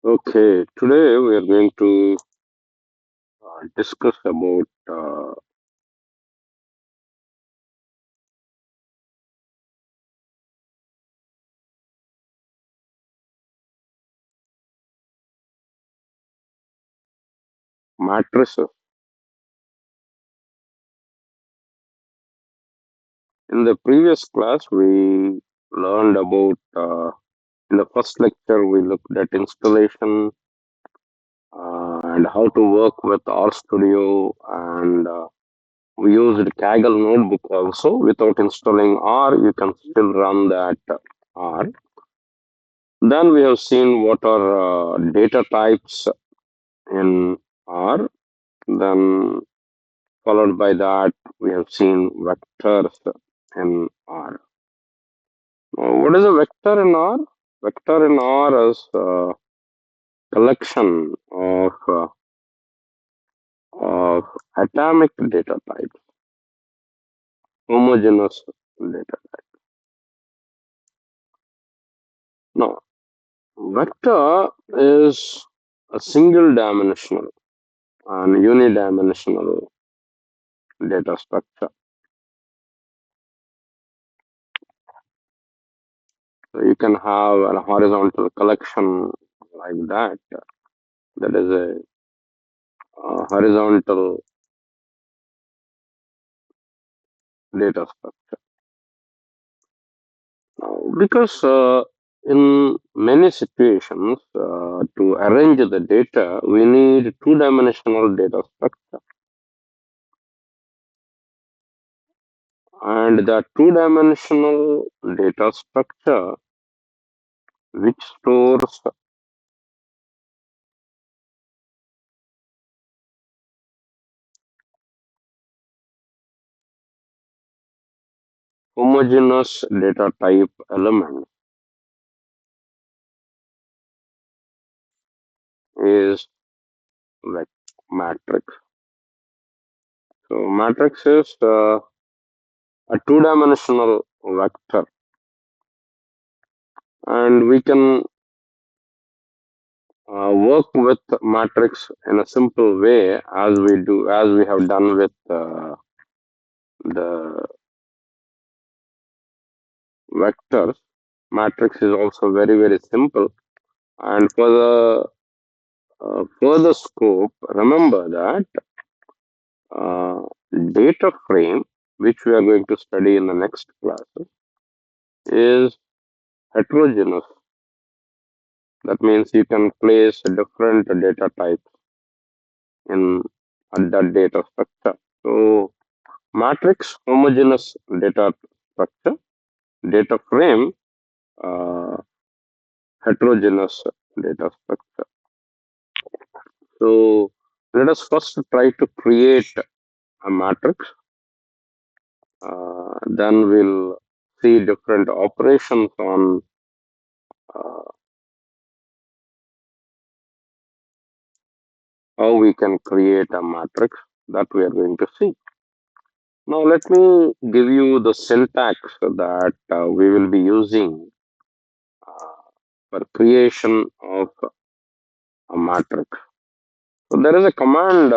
Okay, today we are going to discuss about matrices. In the previous class, we learned about, in the first lecture, we looked at installation and how to work with RStudio, and we used Kaggle notebook also. Without installing R, you can still run that R. Then we have seen what are data types in R. Then followed by that, we have seen vectors in R. What is a vector in R? Vector in R is a collection of atomic data types, homogeneous data. Now, vector is a single dimensional and unidimensional data structure. So you can have a horizontal collection like that. That is a horizontal data structure. Because in many situations, to arrange the data, we need two-dimensional data structure. And the two-dimensional data structure, which stores homogeneous data type elements, is like matrix. So matrix is a two-dimensional vector, and we can work with matrix in a simple way as we have done with the vectors. Matrix is also very simple, and for the further scope, remember that uh, data frame, which we are going to study in the next class, is heterogeneous. That means you can place different data types in that data structure. So matrix, homogeneous data structure, data frame, uh, heterogeneous data structure. So let us first try to create a matrix. Then we'll see different operations on uh, how we can create a matrix that we are going to see. Now let me give you the syntax that we will be using uh, for creation of a matrix. So there is a command.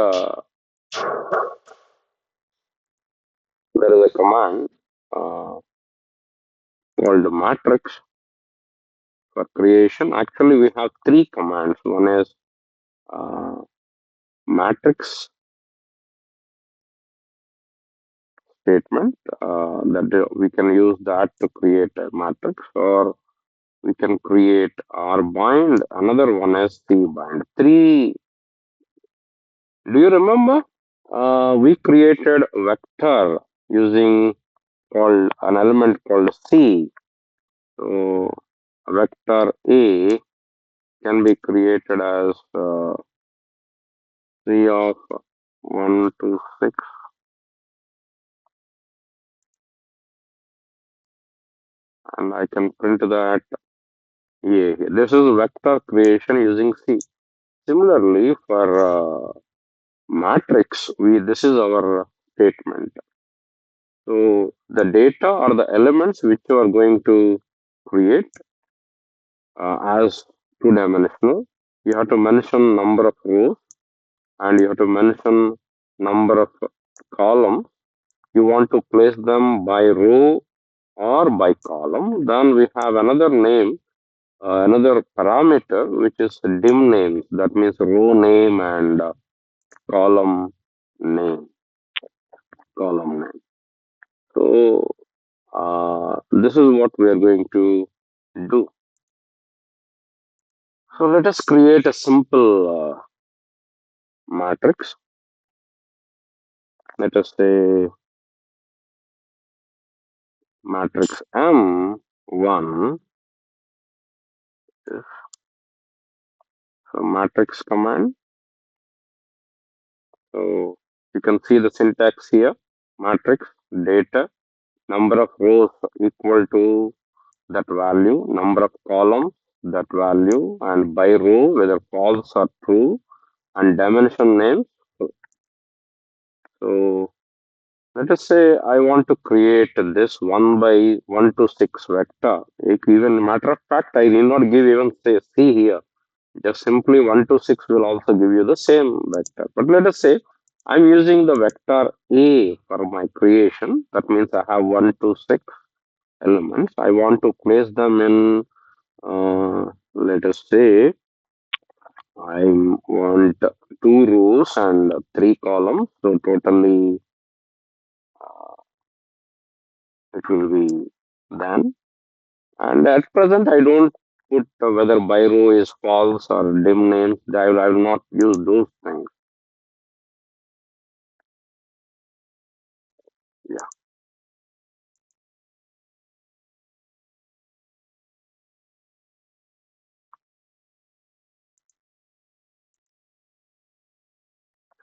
There is a command uh, called matrix for creation. Actually, we have three commands. One is uh, matrix statement that we can use that to create a matrix, or we can create rbind. Another one is cbind. Three. Do you remember? We created vector using called an element called c. So vector a can be created as c of 1 to 6, and I can print that a. This is vector creation using c. Similarly, for matrix, we this is our statement. So the data or the elements which you are going to create as two-dimensional. you have to mention number of rows and you have to mention number of columns. You want to place them by row or by column. Then we have another name, another parameter, which is dim names. That means row name and column name, column name. So this is what we are going to do. So let us create a simple matrix. Let us say matrix M1. So matrix command. So you can see the syntax here. Matrix data, number of rows equal to that value, number of columns that value, and by row whether false or true, and dimension names. So let us say I want to create this 1 by 1 to 6 vector. Even matter of fact, I need not give even say C here. Just simply 1 to 6 will also give you the same vector. But let us say I'm using the vector A for my creation. That means I have 1 to 6 elements. I want to place them in, let us say, I want 2 rows and 3 columns. So totally it will be then. And at present, I don't put whether by row is false or dim names. I will not use those things. Yeah.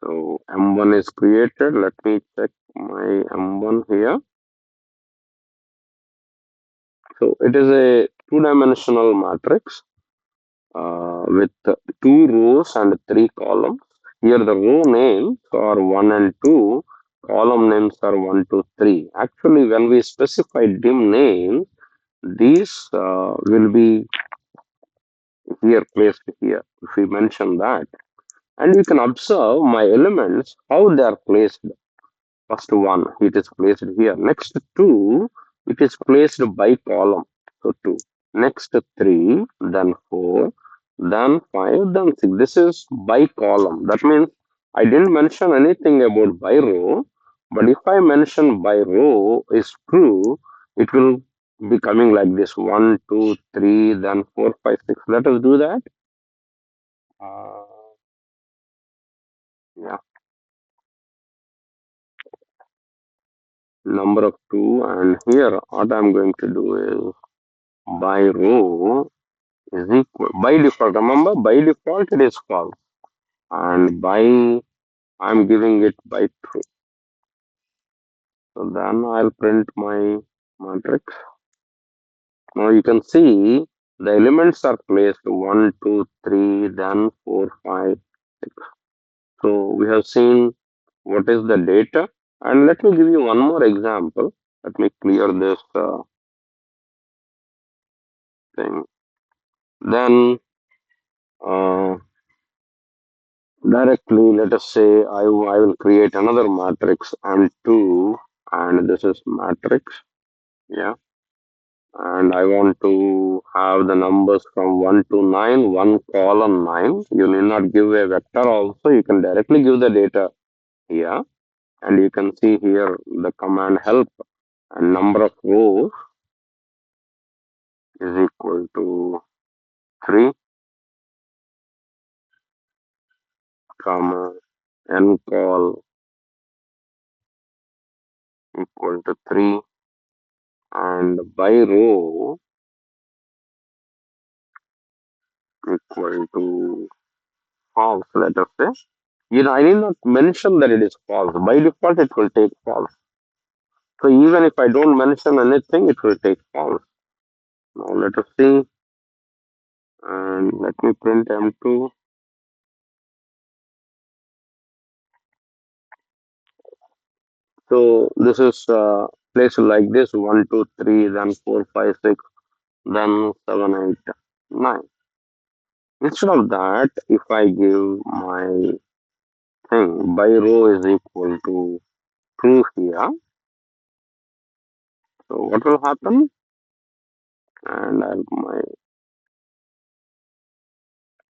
So M1 is created. Let me check my M1 here. So it is a two-dimensional matrix with 2 rows and 3 columns. Here the row names are 1 and 2, column names are 1, 2, 3. Actually, when we specify dim names, these will be here placed here. If we mention that, and you can observe my elements how they are placed. First one, it is placed here. Next two, it is placed by column. So two. Next three, then four, then five, then six. This is by column. That means I didn't mention anything about by row, but if I mention by row is true, it will be coming like this: one, two, three, then four, five, six. Let us do that. Yeah, number of two, and here what I'm going to do is by row is equal by default. Remember, by default it is false, and by I'm giving it by true. So then I'll print my matrix. Now you can see the elements are placed one, two, three, then four, five, six. So we have seen what is the data, and let me give you one more example. Let me clear this thing. Then uh, directly, let us say I will create another matrix and 2, and this is matrix, yeah, and I want to have the numbers from 1 to 9, 1 column 9. You need not give a vector also, you can directly give the data here, and you can see here the command help and number of rows is equal to 3, comma, n call equal to 3, and by row equal to false, let us say. I need not mention that it is false. By default, it will take false. So even if I don't mention anything, it will take false. Now let us see, and let me print M2. So this is placed like this: 1, 2, 3, then 4, 5, 6, then 7, 8, 9. Instead of that, if I give my thing by row is equal to true here, so what will happen? And I'll my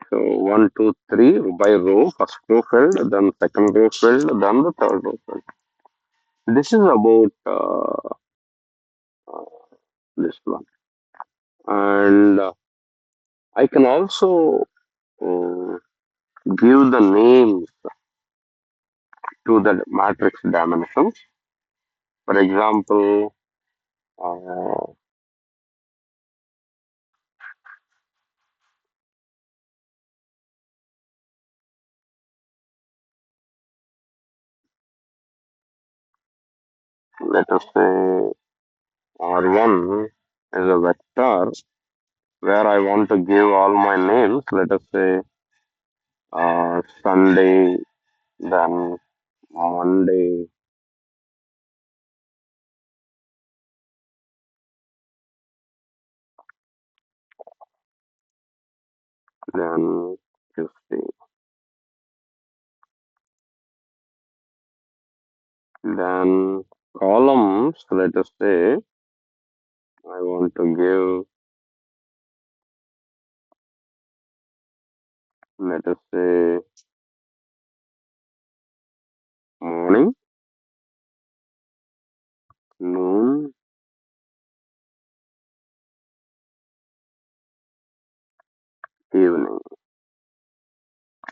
so 1, 2, 3 by row, first row filled, then second row filled, then the third row filled. This is about this one, and I can also uh, give the names to the matrix dimensions. For example, uh, let us say R1 is a vector where I want to give all my names. Let us say Sunday, then Monday, then Tuesday, then columns. Let us say I want to give. Let us say morning, noon, evening.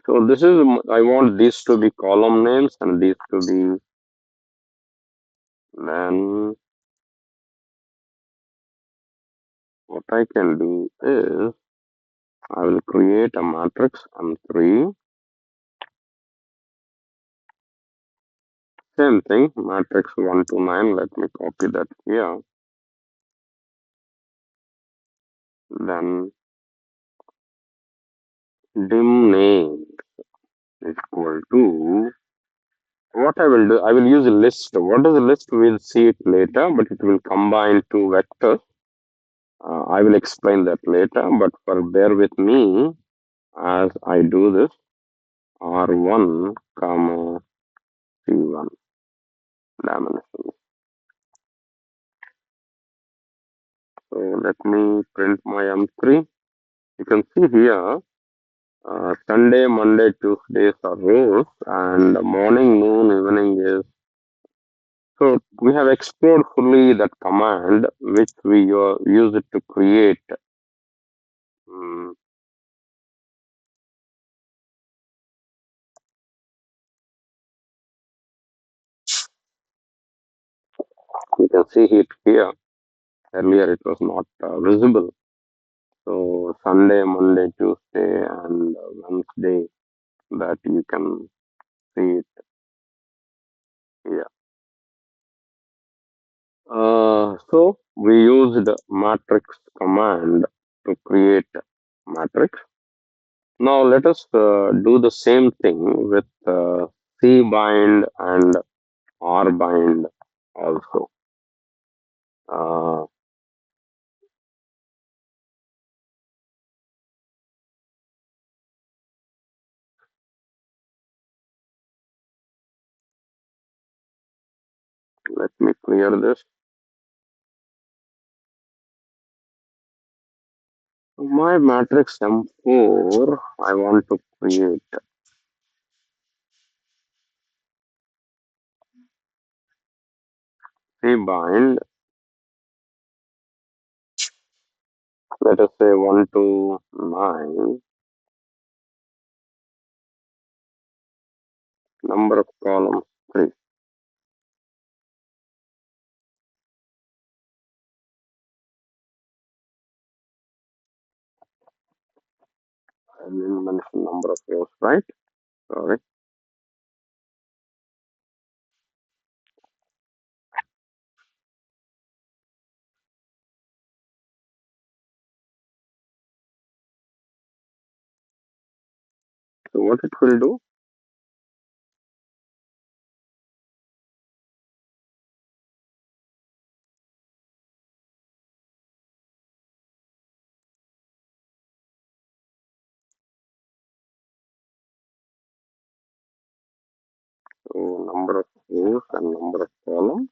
So this is I want these to be column names and these to be then what I can do is I will create a matrix M3. Same thing, matrix 1 to 9. Let me copy that here. Then dim name is equal to what I will do. I will use a list. What is a list? We'll see it later, but it will combine two vectors. I will explain that later, but for bear with me as I do this. R1, comma C1 dimension. So let me print my M3. You can see here Sunday, Monday, Tuesdays are rows, and morning, noon, evening is. So we have explored fully that command, which we use it to create. mm, you can see it here. Earlier, it was not visible. So Sunday, Monday, Tuesday, and Wednesday, that you can see it here. So we used matrix command to create matrix. Now let us do the same thing with cbind and rbind also. Uh, Let me clear this. My matrix M4, I want to create cbind. Let us say 1 to 9, number of columns 3. I didn't mention number of rows, right? Sorry. So what it will do? So number of rows and number of columns.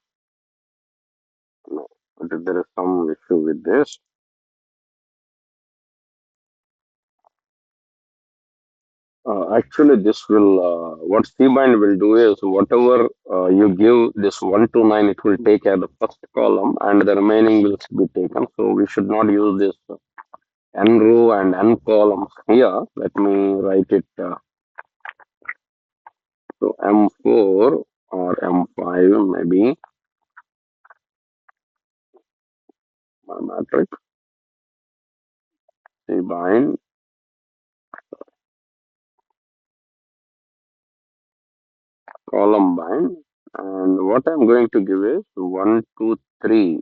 No, but there is some issue with this. Actually, this will what cbind will do is whatever you give this 1 to 9, it will take as the first column, and the remaining will be taken. So we should not use this n row and n columns here. Let me write it. So M4 or M5 maybe my matrix cbind column bind, and what I'm going to give is 1, 2, 3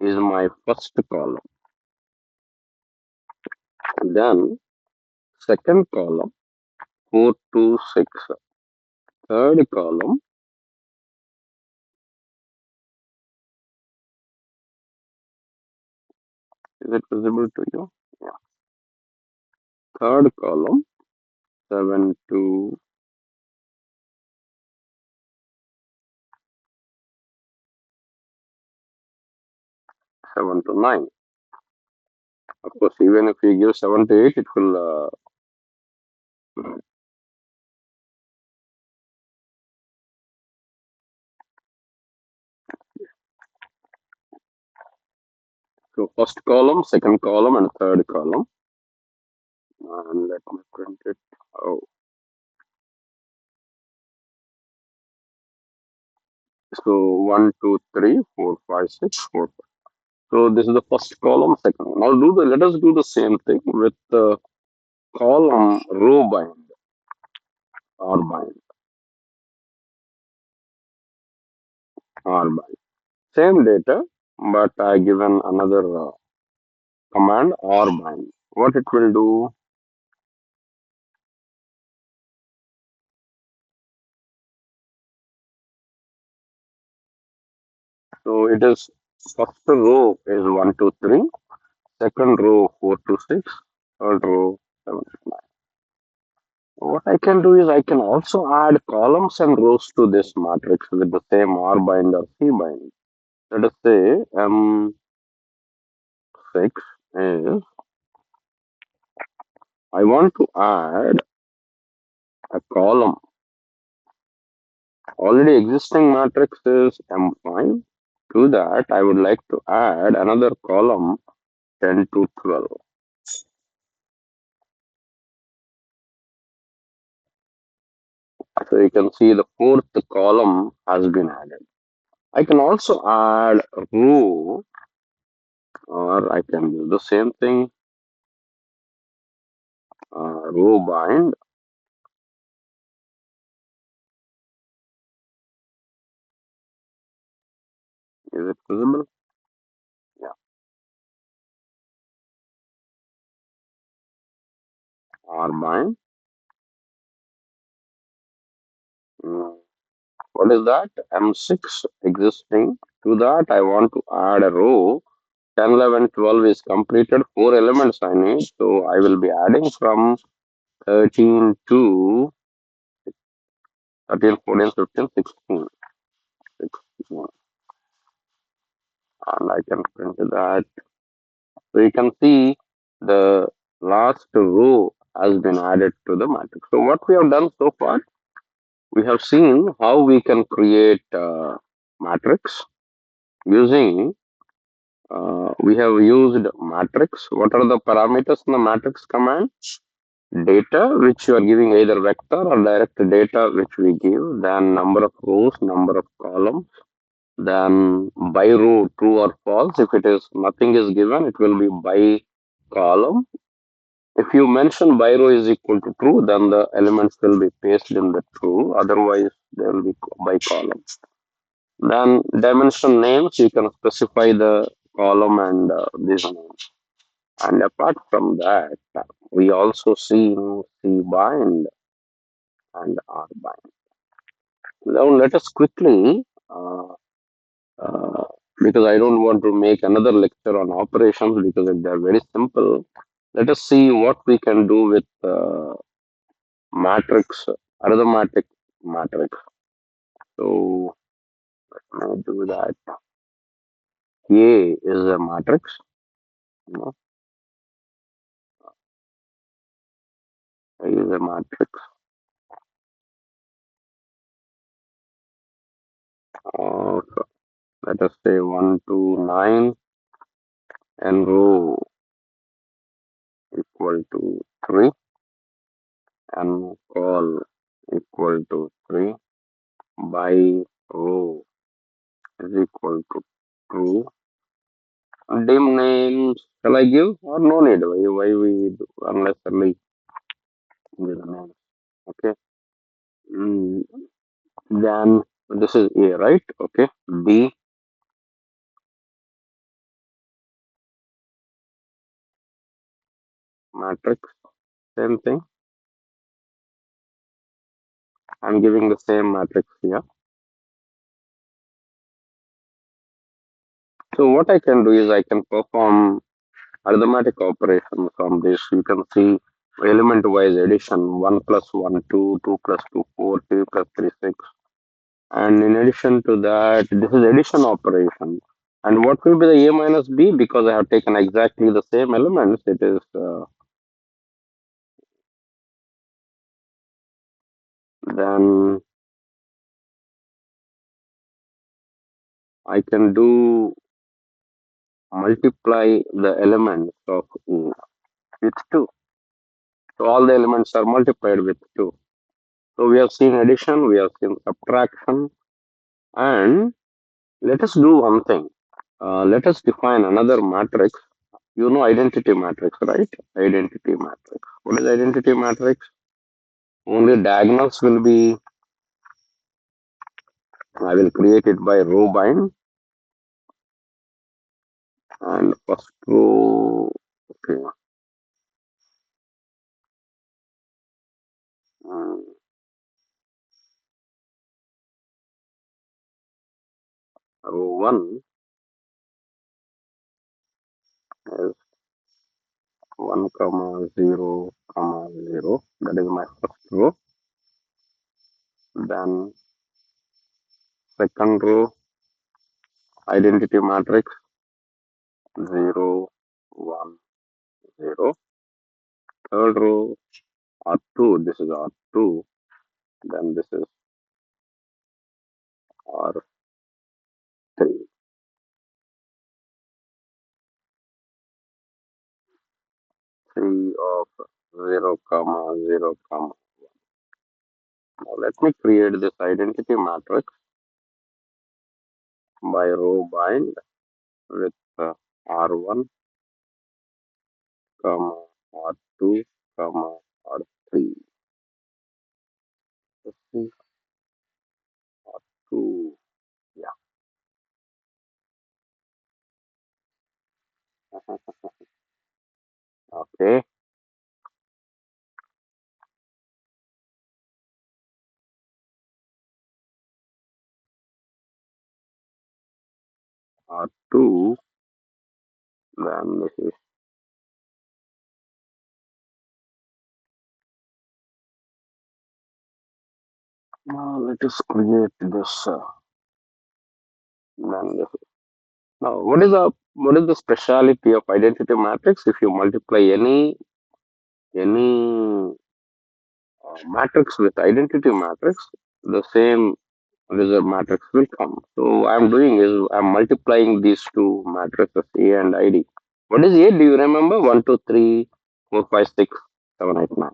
is my first column. Then second column 4, 2, 6. Third column, is it visible to you? Yeah. Third column 7 to 9. Of course, even if you give 7 to 8, it will. So first column, second column, and third column. And let me print it. Oh, so 1, 2, 3, 4, 5, 6, 4. So this is the first column, second. Now let us do the same thing with the column row bind or bind or bind. Same data, but I given another command or bind. What it will do? So it is first row is 1, 2, 3, second row 4, 2, 6, third row 7, 9. What I can do is I can also add columns and rows to this matrix with the same R bind or C bind. Let us say M6 is I want to add a column. Already existing matrix is M5. To that, I would like to add another column 10 to 12. So you can see the fourth column has been added. I can also add a row, or I can do the same thing, row bind. Is it visible? Yeah, R bind. Mm, What is that? M6 existing. To that, I want to add a row. 10, 11, 12 is completed. 4 elements I need. So I will be adding from 13 to 13, 14, 15, 16. 16. And I can print that. So you can see the last row has been added to the matrix. So what we have done so far, we have seen how we can create matrix using, we have used matrix. What are the parameters in the matrix command? Data, which you are giving either vector or direct data, which we give, then number of rows, number of columns, then by row true or false. If it is nothing is given, it will be by column. If you mention by row is equal to true, then the elements will be pasted in the true. Otherwise, they will be by column. Then dimension names, you can specify the column and these names. And apart from that, we also see cbind and rbind. Now let us quickly, uh, because I don't want to make another lecture on operations because they're very simple. Let us see what we can do with matrix, arithmetic matrix. So let me do that. A is a matrix. No, A is a matrix. Of, let us say 1 to 9 and row equal to 3 and call equal to 3 by row is equal to true. Dim names shall I give or no need? Why we do unnecessarily give the names? Okay. Mm, then this is A, right? Okay. B matrix, same thing. I'm giving the same matrix here. So what I can do is I can perform arithmetic operations on this. You can see element-wise addition: 1 plus 1, 2, 2 plus 2, 4, 3 plus 3, 6. And in addition to that, this is addition operation. And what will be the A minus B? Because I have taken exactly the same elements, it is then I can do multiply the elements of A with 2. So all the elements are multiplied with 2. So we have seen addition, we have seen subtraction, and let us do one thing. Let us define another matrix. You know identity matrix, right? Identity matrix. What is identity matrix? Only diagonals will be, I will create it by row bind and first row, okay, um, row 1 is 1 comma 0 comma 0. That is my first row. Then second row, identity matrix 0, 1, 0. Third row, R2, this is R2. Then this is R3. 3 of 0 comma 0 comma. Now let me create this identity matrix by row bind with R1, comma, R2, comma, R3. Let's see, R2, yeah. Okay, R2, then this is, now let us create this, then this. Now, what is the speciality of identity matrix? If you multiply any matrix with identity matrix, the same result matrix will come. So I'm doing is I'm multiplying these two matrices A and ID. What is A? Do you remember? 1, 2, 3, 4, 5, 6, 7, 8, 9.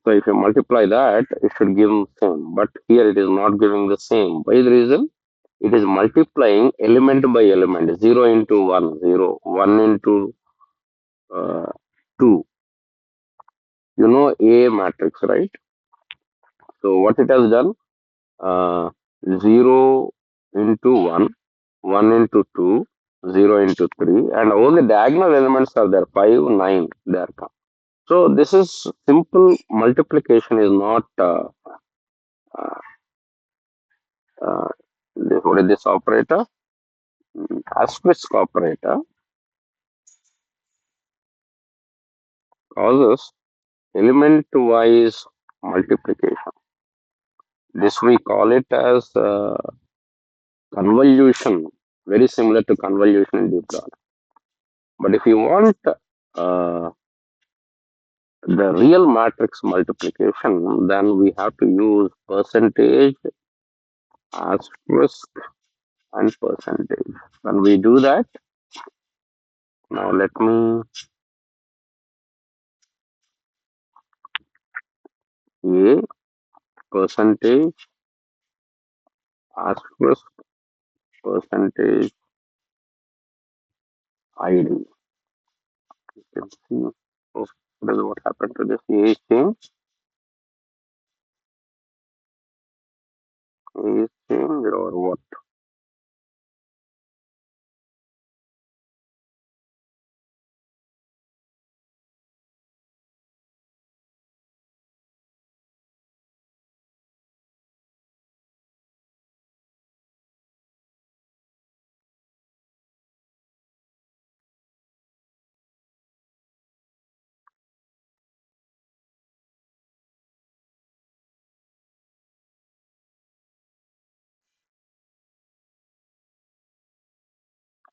So if you multiply that, it should give same. But here it is not giving the same. By the reason it is multiplying element by element, 0 into 1, 0, 1 into uh, 2. You know A matrix, right? So what it has done? Uh, 0 into 1, 1 into 2, 0 into 3, and all the diagonal elements are there, 5, 9, they are come. So this is simple multiplication is not, uh, what is this operator? Asterisk operator causes element-wise multiplication. This we call it as convolution, very similar to convolution in deep learning. But if you want the real matrix multiplication, then we have to use percentage, asterisk, and percentage. When we do that, now let me a percentage, asterisk, percentage, id. You can see, oh, this is what happened to this a change. A is changed or what?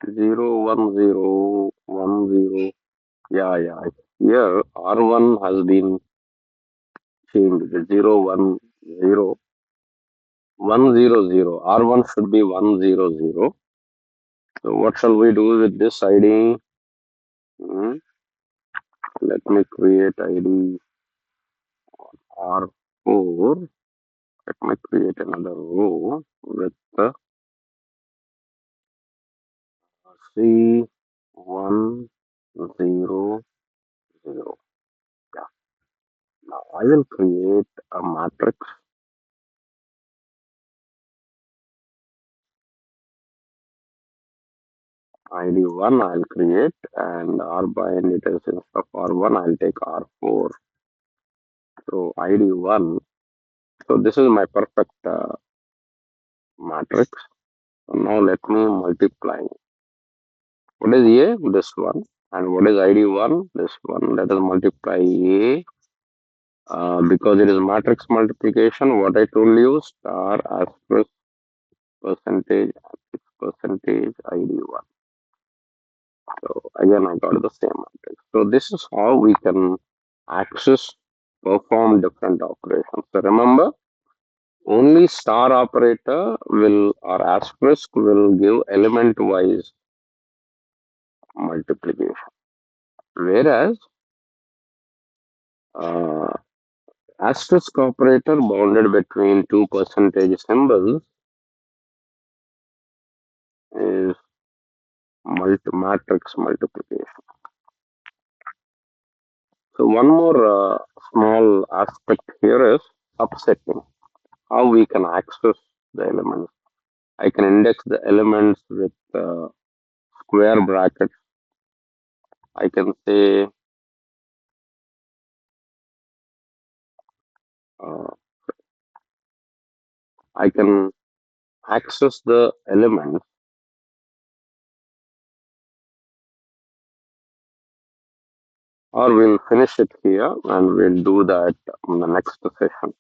0 1 0 1 0. Yeah, yeah. Here R1 has been changed. 0 1 0 1 0 0. R1 should be 1 0 0. So what shall we do with this ID? Hmm, Let me create ID R4. Let me create another row with the C1 0 0. Yeah. Now I will create a matrix ID1 I'll create and rbind it is instead of R1 I'll take R4. So ID1. So this is my perfect matrix. So now let me multiply. What is A? This one. And what is ID1? This one. Let us multiply A. Because it is matrix multiplication, what I told you, star asterisk percentage percentage ID1. So again, I got the same matrix. So this is how we can access, perform different operations. So remember, only star operator will or asterisk will give element wise multiplication. Whereas uh, asterisk operator bounded between two percentage symbols is matrix multiplication. So one more small aspect here is upsetting. How we can access the elements. I can index the elements with square brackets. I can say uh, I can access the elements, or we'll finish it here and we'll do that in the next session.